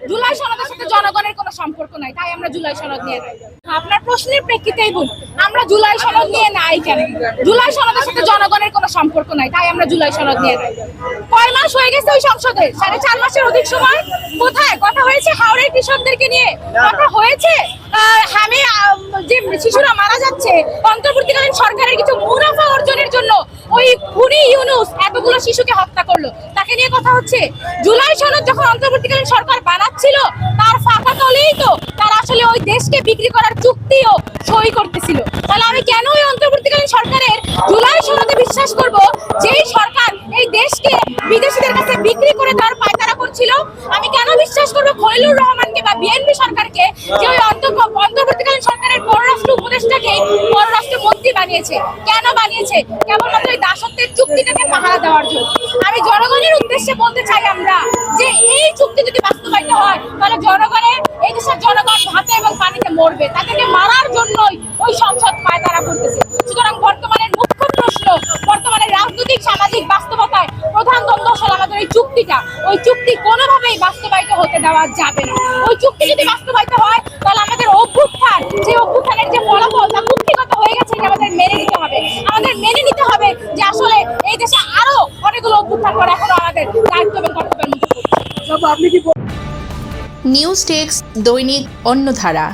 জুলাই সনদের সাথে জনগণের কোনো সম্পর্ক নাই, তাই আমরা জুলাই সনদ নিয়ে নাই। আপনার প্রশ্নের প্রেক্ষিতেই বলি, আমরা জুলাই সনদ নিয়ে নাই কেন? জুলাই সনদের সাথে জনগণের কোনো সম্পর্ক নাই, তাই আমরা জুলাই সনদ নিয়ে নাই। কয় মাস হয়ে গেছে ওই সংসদে? 4.5 মাসের অধিক সময়। কোথায় কথা হয়েছে হাওড়ের কৃষকদেরকে নিয়ে? কথা হয়েছে আমি যে শিশুরা মারা যাচ্ছে অন্তর্বর্তীকালীন সরকারের কিছু মুনাফা অর্জনের জন্য ওই খুনি ইউনূস এতগুলো শিশুকে হত্যা করলো, তাকে নিয়ে কথা হচ্ছে? জুলাই সনদ যখন অন্তর্বর্তীকালীন সরকার বানাচ্ছিল তার ফাঁকা তলেই তো তারা আসলে ওই দেশকে বিক্রি করার চুক্তিও সই করতেছিল। তাহলে আমি কেন ওই অন্তর্বর্তীকালীন সরকারের জুলাই সনদে বিশ্বাস করব, যেই সরকার এই দেশকে বিদেশিদের কাছে বিক্রি করে দেওয়ার পায়তারা করছিল? আমি কেন বিশ্বাস করব খলিলুর রহমানকে বা বিএনপি সরকারকে, যে ওই অন্তর্বর্তীকালীন সরকারের পররাষ্ট্র উপদেষ্টাকে পররাষ্ট্র মন্ত্রী বানিয়েছে? কেন বানিয়েছে? কেবলমাত্র এই দাসত্বের চুক্তিটাকে পাহারা দেওয়ার জন্য। আমি জনগণের উদ্দেশ্যে বলতে চাই আমরা যে এই চুক্তি যদি বাস্তবায়িত হয় তাহলে জনগণের, এই দেশের জনগণ ভাতে এবং পানিতে মরবে। তাদেরকে মারার জন্যই ওই সংসদ পায়তারা করতেছে। সুতরাং বর্তমানের মুখ্য প্রশ্ন, বর্তমানের রাজনৈতিক সামাজিক বাস্তবতায় প্রধান দ্বন্দ্ব আসলে আমাদের এই চুক্তিটা। ওই চুক্তি কোনোভাবেই বাস্তবায়িত হতে দেওয়া যাবে না। ওই চুক্তি যদি বাস্তবায়িত হয় তাহলে আমাদের অভ্যুত্থান, যে অভ্যুত্থানের যে ফলাফল তা কুক্ষিগত হয়ে গেছে, এটা আমাদের মেনে নিতে হবে। আমাদের মেনে নিতে হবে যে আসলে এই দেশে আরো অনেকগুলো অভ্যুত্থান করা এখনো আমাদের দায়িত্ব এবং কর্তব্যের মধ্যে। নিউজ ডেস্ক, দৈনিক অন্যধারা।